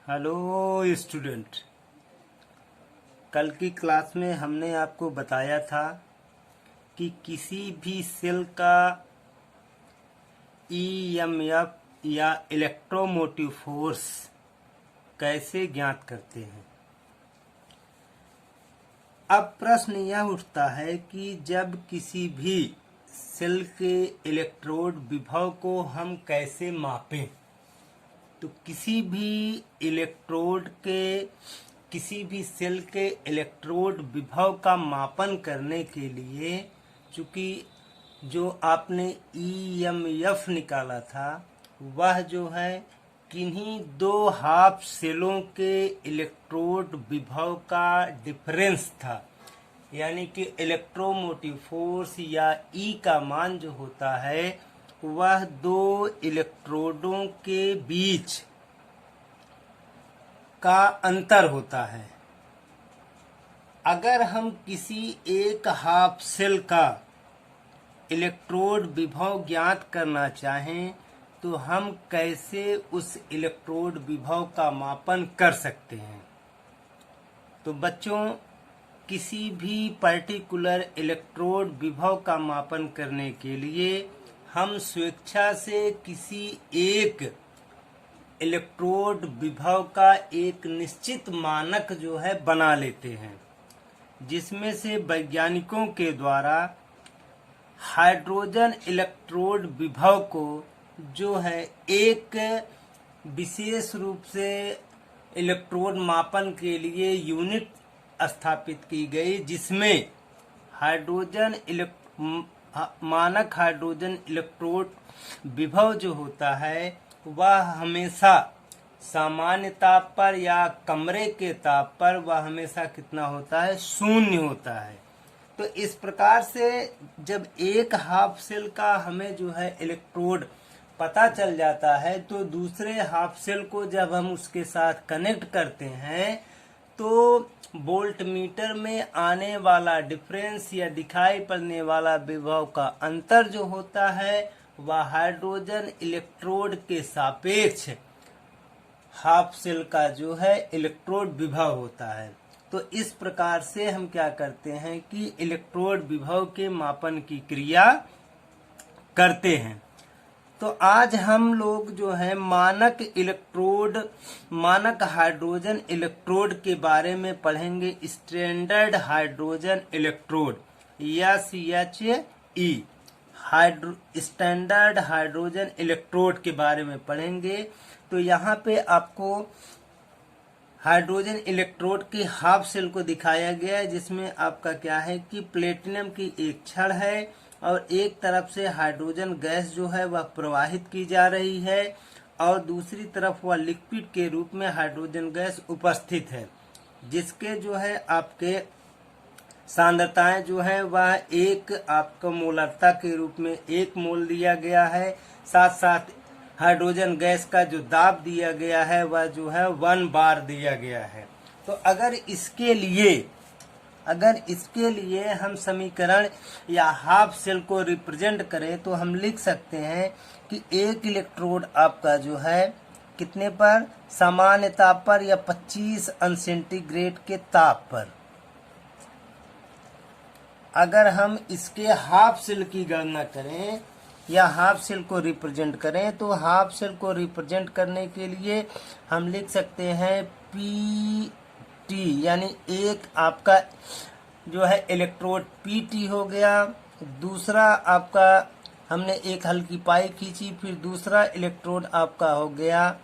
Hello student, कल की class में हमने आपको बताया था कि किसी भी सेल का ईएमएफ या इलेक्ट्रोमोटिव फोर्स कैसे ज्ञात करते हैं। अब प्रश्न यह उठता है कि जब किसी भी सेल के इलेक्ट्रोड विभव को हम कैसे मापें। तो किसी भी सेल के इलेक्ट्रोड विभव का मापन करने के लिए, चूंकि जो आपने ईएमएफ निकाला था वह जो है किन्हीं दो हाफ सेलों के इलेक्ट्रोड विभव का डिफरेंस था, यानी कि इलेक्ट्रोमोटिव फोर्स या ई का मान जो होता है वह दो इलेक्ट्रोडों के बीच का अंतर होता है। अगर हम किसी एक हाफ सेल का इलेक्ट्रोड विभव ज्ञात करना चाहें तो हम कैसे उस इलेक्ट्रोड विभव का मापन कर सकते हैं। तो बच्चों, किसी भी पर्टिकुलर इलेक्ट्रोड विभव का मापन करने के लिए हम स्वेच्छा से किसी एक इलेक्ट्रोड विभव का एक निश्चित मानक जो है बना लेते हैं, जिसमें से वैज्ञानिकों के द्वारा हाइड्रोजन इलेक्ट्रोड विभव को जो है एक विशेष रूप से इलेक्ट्रोड मापन के लिए यूनिट स्थापित की गई, जिसमें मानक हाइड्रोजन इलेक्ट्रोड विभव जो होता है वह हमेशा सामान्य ताप पर या कमरे के ताप पर वह हमेशा कितना होता है, 0 होता है। तो इस प्रकार से जब एक हाफ सेल का हमें जो है इलेक्ट्रोड पता चल जाता है तो दूसरे हाफ सेल को जब हम उसके साथ कनेक्ट करते हैं तो वोल्ट मीटर में आने वाला डिफरेंस या दिखाई पड़ने वाला विभव का अंतर जो होता है वह हाइड्रोजन इलेक्ट्रोड के सापेक्ष हाफ सेल का जो है इलेक्ट्रोड विभव होता है। तो इस प्रकार से हम क्या करते हैं कि इलेक्ट्रोड विभव के मापन की क्रिया करते हैं। तो आज हम लोग जो है मानक हाइड्रोजन इलेक्ट्रोड के बारे में पढ़ेंगे। Standard hydrogen electrode SHE standard hydrogen electrode के बारे में पढ़ेंगे। तो यहाँ पे आपको हाइड्रोजन इलेक्ट्रोड के हाफ सेल को दिखाया गया है, जिसमें आपका क्या है कि प्लेटिनम की एक छड़ है और एक तरफ से हाइड्रोजन गैस जो है वह प्रवाहित की जा रही है और दूसरी तरफ वह लिक्विड के रूप में हाइड्रोजन गैस उपस्थित है, जिसके जो है आपके सांद्रताएं जो है वह एक आपका मोलरता के रूप में 1 मोल दिया गया है। साथ साथ हाइड्रोजन गैस का जो दाब दिया गया है वह जो है 1 बार दिया गया है। तो अगर इसके लिए हम समीकरण या हाफ सेल को रिप्रेजेंट करें तो हम लिख सकते हैं कि एक इलेक्ट्रोड आपका जो है कितने पर, सामान्य ताप पर या 25 अंश सेंटीग्रेड के ताप पर। अगर हम इसके हाफ सेल की गणना करें या हाफ सेल को रिप्रेजेंट करें तो हाफ सेल को रिप्रेजेंट करने के लिए हम लिख सकते हैं PT, यानी एक आपका जो है इलेक्ट्रोड PT हो गया। दूसरा आपका हमने एक हल्की पाई खींची, फिर दूसरा इलेक्ट्रोड आपका हो गया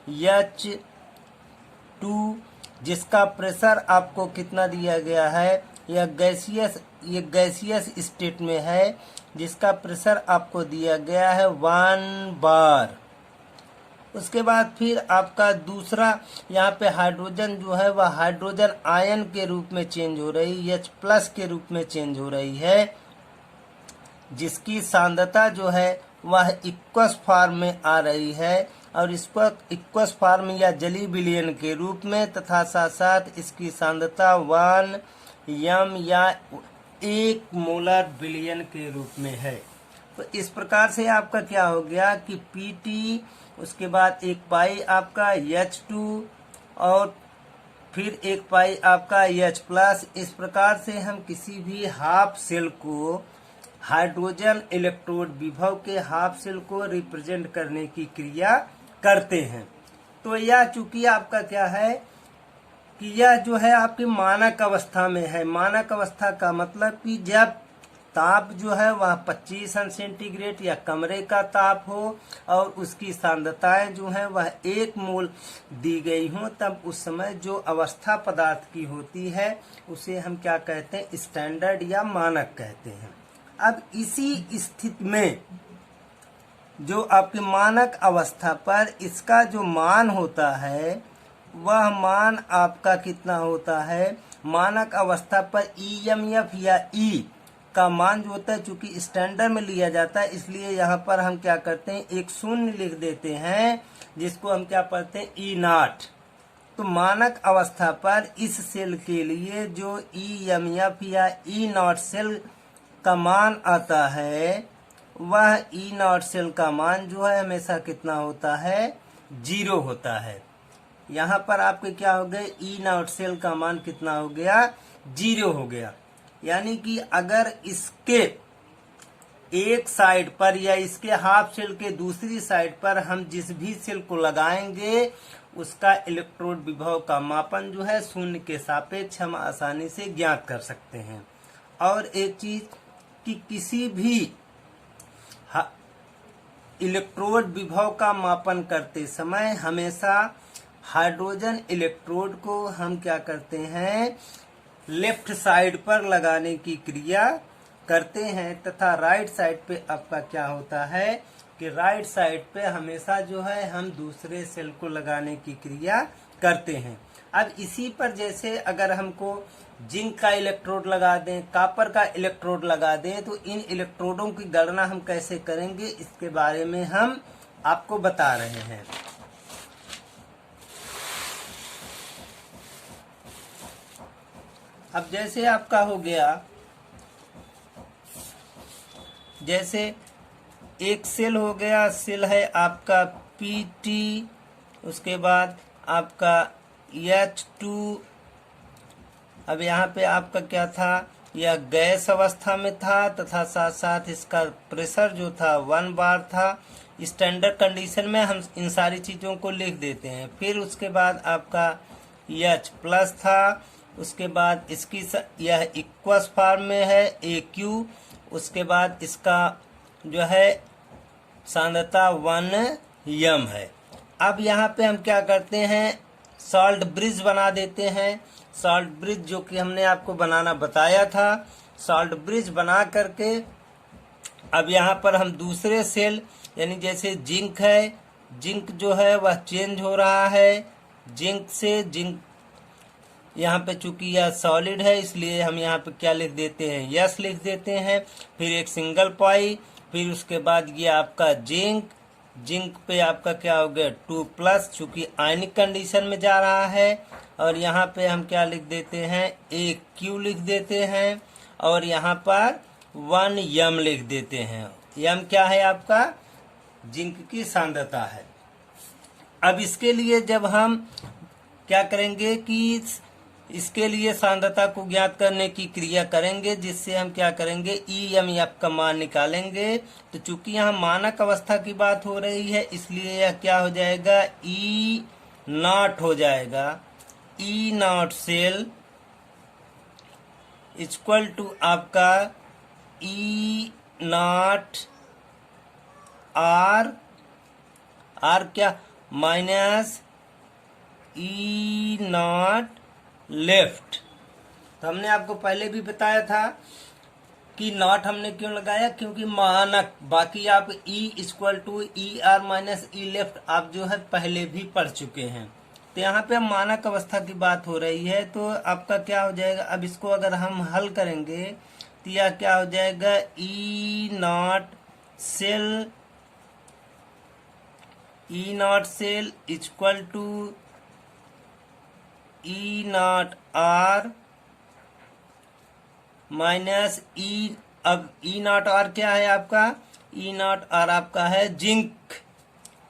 H2, जिसका प्रेशर आपको कितना दिया गया है, यह गैसियस स्टेट में है, जिसका प्रेशर आपको दिया गया है 1 बार। उसके बाद फिर आपका दूसरा यहाँ पे हाइड्रोजन जो है वह हाइड्रोजन आयन के रूप में चेंज हो रही है, H+ के रूप में चेंज हो रही है, जिसकी सांद्रता जो है वह इक्वस फॉर्म में आ रही है और इसको इक्वस फॉर्म या जली विलयन के रूप में, तथा साथ साथ इसकी सांद्रता 1 m या 1 मोलर विलयन के रूप में है। तो इस प्रकार से आपका क्या हो गया कि PT, उसके बाद एक पाई आपका H2 और फिर 1 पाई आपका H प्लस। इस प्रकार से हम किसी भी हाफ सेल को, हाइड्रोजन इलेक्ट्रोड विभव के हाफ सेल को रिप्रेजेंट करने की क्रिया करते हैं। तो यह चूंकि आपका क्या है कि यह जो है आपकी मानक अवस्था में है। मानक अवस्था का मतलब कि जब ताप जो है वह 25 अंश सेंटीग्रेड या कमरे का ताप हो और उसकी सांद्रताएं जो है वह 1 मोल दी गई हो, तब उस समय जो अवस्था पदार्थ की होती है उसे हम क्या कहते हैं, स्टैंडर्ड या मानक कहते हैं। अब इसी स्थिति में जो आपकी मानक अवस्था पर इसका जो मान होता है वह मान आपका कितना होता है, मानक अवस्था पर EMF या E का मान जो होता है, चूंकि स्टैंडर्ड में लिया जाता है इसलिए यहाँ पर हम क्या करते हैं, एक शून्य लिख देते हैं जिसको हम क्या पढ़ते हैं, E0। तो मानक अवस्था पर इस सेल के लिए जो EMF या E0 सेल का मान आता है वह E0 सेल का मान जो है हमेशा कितना होता है, 0 होता है। यहाँ पर आपके क्या हो गए, E0 सेल का मान कितना हो गया, 0 हो गया। यानी कि अगर इसके एक साइड पर या इसके हाफ सेल के दूसरी साइड पर हम जिस भी सेल को लगाएंगे उसका इलेक्ट्रोड विभव का मापन जो है शून्य के सापेक्ष हम आसानी से ज्ञात कर सकते हैं। और एक चीज कि किसी भी इलेक्ट्रोड विभव का मापन करते समय हमेशा हाइड्रोजन इलेक्ट्रोड को हम क्या करते हैं, लेफ्ट साइड पर लगाने की क्रिया करते हैं, तथा राइट साइड पे आपका क्या होता है कि राइट साइड पे हमेशा जो है हम दूसरे सेल को लगाने की क्रिया करते हैं। अब इसी पर जैसे अगर हमको जिंक का इलेक्ट्रोड लगा दें, कॉपर का इलेक्ट्रोड लगा दें, तो इन इलेक्ट्रोडों की गणना हम कैसे करेंगे इसके बारे में हम आपको बता रहे हैं। अब जैसे आपका हो गया, जैसे एक सेल हो गया, सेल है आपका PT, उसके बाद आपका H2। अब यहाँ पे आपका क्या था, यह गैस अवस्था में था तथा साथ साथ इसका प्रेशर जो था 1 बार था। स्टैंडर्ड कंडीशन में हम इन सारी चीज़ों को लिख देते हैं। फिर उसके बाद आपका H प्लस था, उसके बाद इसकी यह इक्वस फॉर्म में है AQ। उसके बाद इसका जो है सांद्रता 1m है। अब यहाँ पे हम क्या करते हैं, सॉल्ट ब्रिज बना देते हैं। सॉल्ट ब्रिज जो कि हमने आपको बनाना बताया था, सॉल्ट ब्रिज बना करके अब यहाँ पर हम दूसरे सेल यानी जैसे जिंक है, जिंक जो है वह चेंज हो रहा है, जिंक से जिंक यहाँ पे चूंकि यह सॉलिड है इसलिए हम यहाँ पे क्या लिख देते हैं, यस लिख देते हैं। फिर एक सिंगल पाई, फिर उसके बाद ये आपका जिंक, जिंक पे आपका क्या हो गया 2+ चूंकि आयनिक कंडीशन में जा रहा है। और यहाँ पे हम क्या लिख देते हैं, AQ लिख देते हैं और यहाँ पर 1m लिख देते हैं। m क्या है आपका, जिंक की सांद्रता है। अब इसके लिए जब हम क्या करेंगे कि इसके लिए सांद्रता को ज्ञात करने की क्रिया करेंगे, जिससे हम क्या करेंगे, EMF का मान निकालेंगे। तो चूंकि यहाँ मानक अवस्था की बात हो रही है इसलिए यह क्या हो जाएगा, E0 हो जाएगा। E0 सेल इक्वल टू आपका E0 R क्या माइनस E0 लेफ्ट। तो हमने आपको पहले भी बताया था कि नॉट हमने क्यों लगाया, क्योंकि मानक, बाकी आप E=ER माइनस E लेफ्ट आप जो है पहले भी पढ़ चुके हैं। तो यहाँ पे मानक अवस्था की बात हो रही है तो आपका क्या हो जाएगा, अब इसको अगर हम हल करेंगे तो यह क्या हो जाएगा, E0 cell equal to E0 R minus E। अब E0 R क्या है आपका, E0 R आपका है zinc,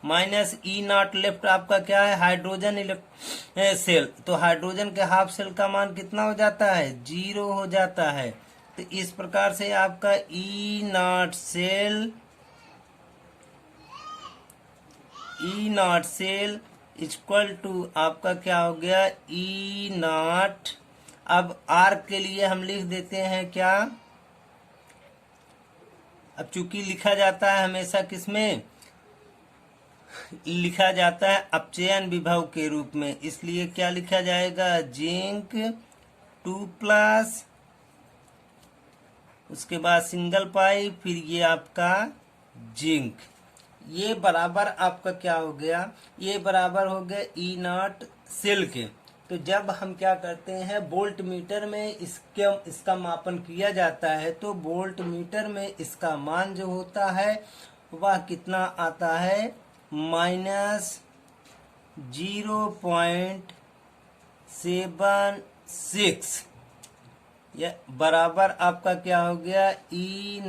minus E nought left आपका क्या है, हाइड्रोजन सेल। तो हाइड्रोजन के हाफ सेल का मान कितना हो जाता है, 0 हो जाता है। तो इस प्रकार से आपका E nought cell equal to आपका क्या हो गया, ई नॉट। अब आर के लिए हम लिख देते हैं क्या, अब चूंकि लिखा जाता है हमेशा किसमें, लिखा जाता है अपचयन विभव के रूप में, इसलिए क्या लिखा जाएगा, जिंक 2+, उसके बाद सिंगल पाई, फिर ये आपका जिंक, ये बराबर आपका क्या हो गया, ये बराबर हो गया ई नॉट सेल के। तो जब हम क्या करते हैं, वोल्ट मीटर में इसका मापन किया जाता है, तो वोल्ट मीटर में इसका मान जो होता है वह कितना आता है, -0.76, या बराबर आपका क्या हो गया, E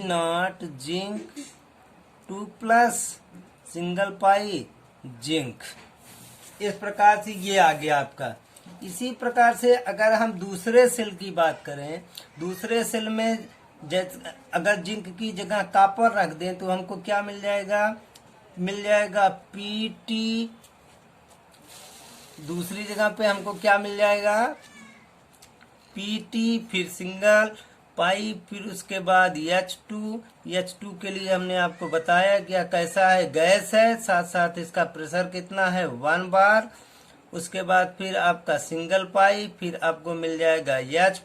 nought zinc 2+ single pi zinc. इस प्रकार से ये आ गया आपका। इसी प्रकार से अगर हम दूसरे सेल की बात करें, दूसरे सेल में अगर जिंक की जगह कॉपर रख दें तो हमको क्या मिल जाएगा, Pt। दूसरी जगह पे हमको क्या मिल जाएगा, Pt, फिर सिंगल पाई, फिर उसके बाद H2 के लिए हमने आपको बताया क्या कैसा है, गैस है, साथ साथ इसका प्रेशर कितना है, 1 बार। उसके बाद फिर आपका सिंगल पाई, फिर आपको मिल जाएगा H+,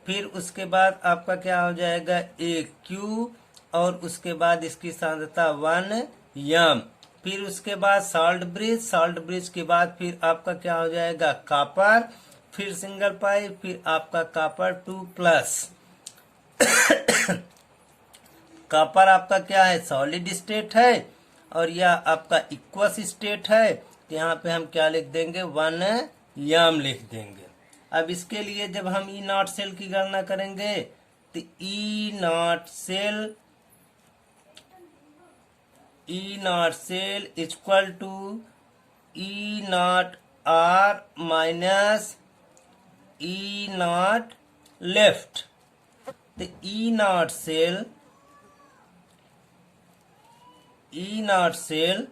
फिर उसके बाद आपका क्या हो जाएगा, AQ, और उसके बाद इसकी सांद्रता 1 m। फिर उसके बाद साल्ट ब्रिज के बाद फिर आपका क्या हो जाएगा, कॉपर, फिर सिंगल पाई, फिर आपका कॉपर 2+। कॉपर आपका क्या है, सॉलिड स्टेट है, और यह आपका इक्वस स्टेट है। तो यहाँ पे हम क्या लिख देंगे, 1 m लिख देंगे। अब इसके लिए जब हम ई नॉट सेल की गणना करेंगे तो E nought cell equal to E nought R minus E nought left. तो E nought cell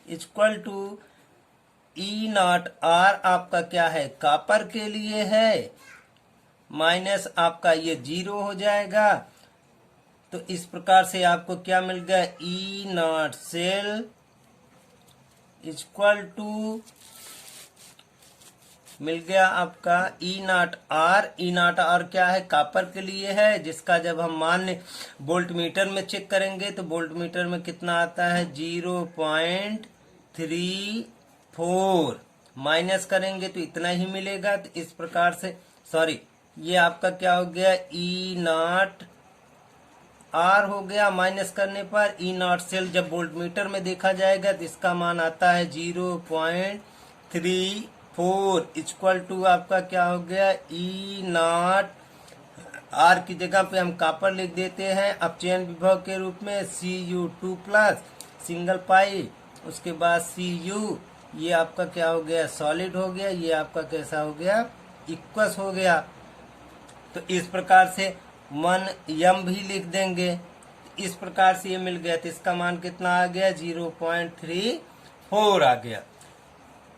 equal to E nought R आपका क्या है, कॉपर के लिए है, माइनस आपका ये 0 हो जाएगा। तो इस प्रकार से आपको क्या मिल गया, E nought cell equal to मिल गया आपका E nought R. E nought R क्या है, कॉपर के लिए है, जिसका जब हम मान वोल्ट मीटर में चेक करेंगे तो वोल्ट मीटर में कितना आता है, 0.34, माइनस करेंगे तो इतना ही मिलेगा। तो इस प्रकार से ये आपका क्या हो गया, ई नॉट आर हो गया, माइनस करने पर ई नॉट सेल जब वोल्ट मीटर में देखा जाएगा तो इसका मान आता है 0.34 इक्वल टू आपका क्या हो गया, ई नॉट आर की जगह पे हम कॉपर लिख देते हैं अपचयन विभव के रूप में, Cu2+, सिंगल पाई, उसके बाद Cu, ये आपका क्या हो गया, सॉलिड हो गया, ये आपका कैसा हो गया, इक्वस हो गया। तो इस प्रकार से 1 m भी लिख देंगे। इस प्रकार से ये मिल गया, तो इसका मान कितना आ गया, 0.34 आ गया।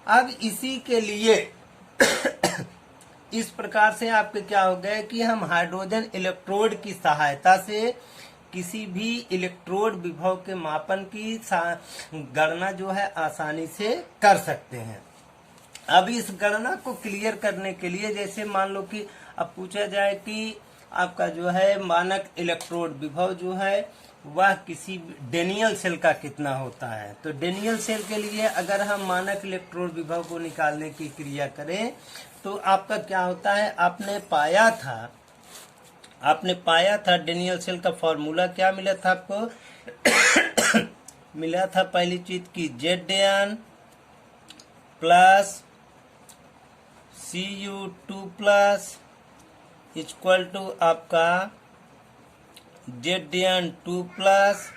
अब इसी के लिए इस प्रकार से आपके क्या हो गया कि हम हाइड्रोजन इलेक्ट्रोड की सहायता से किसी भी इलेक्ट्रोड विभव के मापन की गणना जो है आसानी से कर सकते हैं। अब इस गणना को क्लियर करने के लिए, जैसे मान लो कि अब पूछा जाए कि आपका जो है मानक इलेक्ट्रोड विभव जो है वह किसी डेनियल सेल का कितना होता है, तो डेनियल सेल के लिए अगर हम मानक इलेक्ट्रोड विभव को निकालने की क्रिया करें तो आपका क्या होता है, आपने पाया था डेनियल सेल का फॉर्मूला क्या मिला था आपको मिला था पहली चीज की Zn plus Cu2+ equal to आपका Zn2 प्लस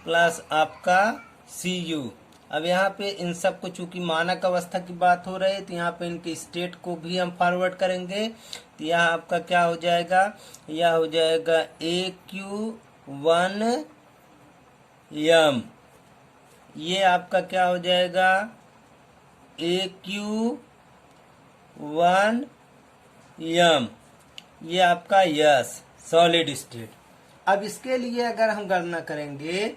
प्लस आपका Cu। अब यहाँ पे इन सब को चूंकि मानक अवस्था की बात हो रही है तो यहाँ पे इनके स्टेट को भी हम फॉरवर्ड करेंगे। तो यहाँ आपका क्या हो जाएगा, यह हो जाएगा AQ1M। ये आपका क्या हो जाएगा AQ1M। ये आपका यस सॉलिड स्टेट। अब इसके लिए अगर हम गणना करेंगे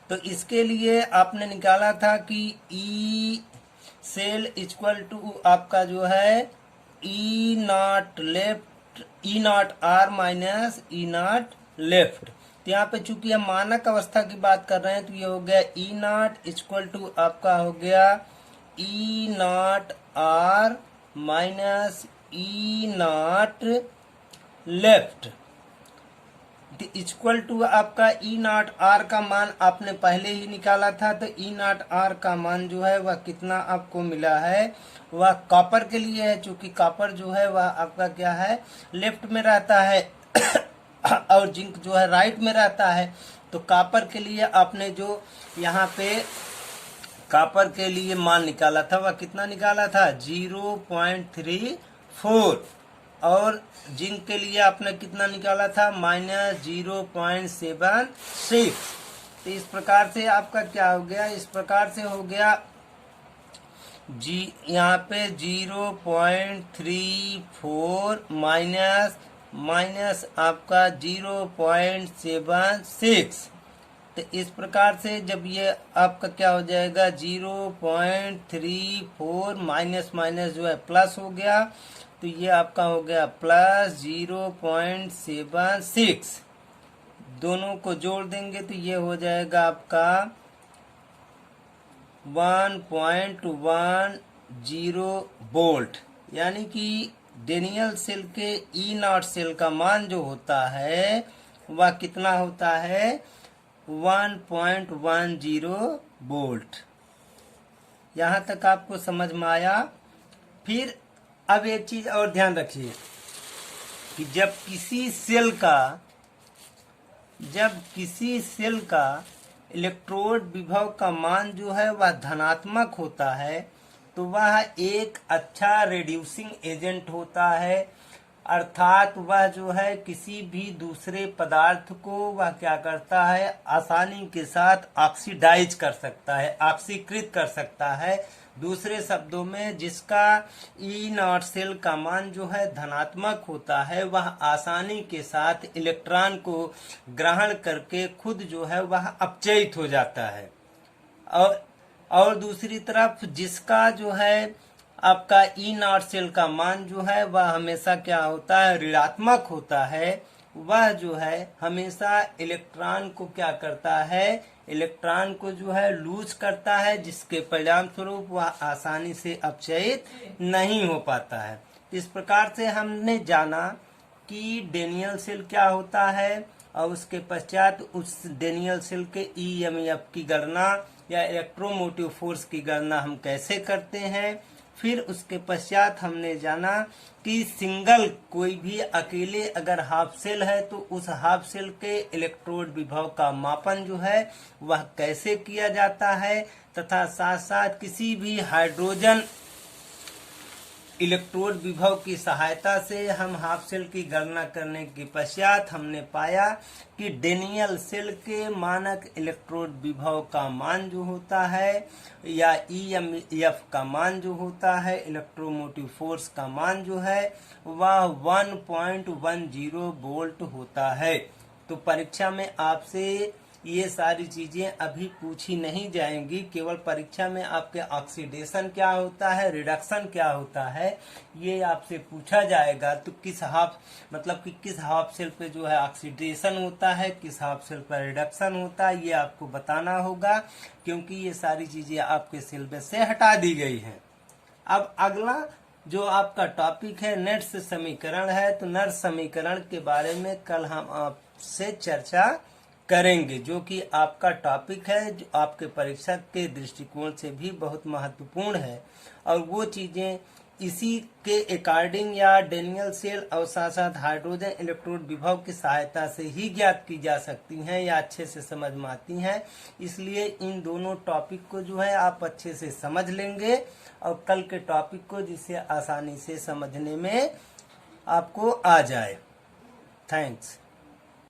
तो इसके लिए आपने निकाला था कि ई सेल इक्वल टू आपका जो है E nought left, E nought R minus E nought left. तो यहाँ पे चूंकि हम मानक अवस्था की बात कर रहे हैं तो ये हो गया ई नॉट इक्वल टू आपका हो गया E nought R minus E nought left equal to आपका ई नॉट आर का मान आपने पहले ही निकाला था। तो ई नॉट आर का मान जो है वह कितना आपको मिला है, वह कॉपर के लिए है। चूंकि कॉपर जो है वह आपका क्या है लेफ्ट में रहता है और जिंक जो है राइट में रहता है। तो कॉपर के लिए आपने जो यहाँ पे कॉपर के लिए मान निकाला था वह कितना निकाला था 0.34 और जिंक के लिए आपने कितना निकाला था -0.76। तो इस प्रकार से आपका क्या हो गया, इस प्रकार से हो गया जी यहाँ पे 0.34 माइनस आपका 0.76। तो इस प्रकार से जब ये आपका क्या हो जाएगा 0.34 माइनस माइनस जो है प्लस हो गया तो ये आपका हो गया प्लस 0.76। दोनों को जोड़ देंगे तो ये हो जाएगा आपका 1.10 वोल्ट। यानी कि डेनियल सेल के ई नॉट सेल का मान जो होता है वह कितना होता है 1.10 वोल्ट। यहाँ तक आपको समझ में आया। फिर अब एक चीज और ध्यान रखिए कि जब किसी सेल का इलेक्ट्रोड विभव का मान जो है वह धनात्मक होता है तो वह एक अच्छा रिड्यूसिंग एजेंट होता है। अर्थात वह जो है किसी भी दूसरे पदार्थ को वह क्या करता है आसानी के साथ ऑक्सीडाइज कर सकता है, ऑक्सीकृत कर सकता है। दूसरे शब्दों में जिसका ई नॉट सेल का मान जो है धनात्मक होता है वह आसानी के साथ इलेक्ट्रॉन को ग्रहण करके खुद जो है वह अपचयित हो जाता है। और दूसरी तरफ जिसका जो है आपका ई नॉट सेल का मान जो है वह हमेशा क्या होता है ऋणात्मक होता है। वह जो है हमेशा इलेक्ट्रॉन को क्या करता है, इलेक्ट्रॉन को जो है लूज करता है, जिसके परिणाम स्वरूप वह आसानी से अपचयित नहीं हो पाता है। इस प्रकार से हमने जाना कि डेनियल सेल क्या होता है और उसके पश्चात उस डेनियल सेल के EMF की गणना या इलेक्ट्रोमोटिव फोर्स की गणना हम कैसे करते हैं। फिर उसके पश्चात हमने जाना कि सिंगल कोई भी अकेले अगर हाफ सेल है तो उस हाफ सेल के इलेक्ट्रोड विभव का मापन जो है वह कैसे किया जाता है, तथा साथ साथ किसी भी हाइड्रोजन इलेक्ट्रोड विभव की सहायता से हम हाफ सेल की गणना करने के पश्चात हमने पाया कि डेनियल सेल के मानक इलेक्ट्रोड विभव का मान जो होता है या EMF का मान जो होता है, इलेक्ट्रोमोटिव फोर्स का मान जो है वह 1.10 वोल्ट होता है। तो परीक्षा में आपसे ये सारी चीजें अभी पूछी नहीं जाएंगी। केवल परीक्षा में आपके ऑक्सीडेशन क्या होता है, रिडक्शन क्या होता है, ये आपसे पूछा जाएगा। तो किस हाफ सेल पे जो है ऑक्सीडेशन होता है, किस हाफ सेल पर रिडक्शन होता है, ये आपको बताना होगा, क्योंकि ये सारी चीजें आपके सिलेबस से हटा दी गई हैं। अब अगला जो आपका टॉपिक है नर्स समीकरण है। तो नर्स समीकरण के बारे में कल हम आपसे चर्चा करेंगे, जो कि आपका टॉपिक है, जो आपके परीक्षा के दृष्टिकोण से भी बहुत महत्वपूर्ण है। और वो चीजें इसी के अकॉर्डिंग या डैनियल सेल और साथ साथ हाइड्रोजन इलेक्ट्रोड विभव की सहायता से ही ज्ञात की जा सकती हैं या अच्छे से समझ में आती हैं। इसलिए इन दोनों टॉपिक को जो है आप अच्छे से समझ लेंगे और कल के टॉपिक को जिससे आसानी से समझने में आपको आ जाए। थैंक्स।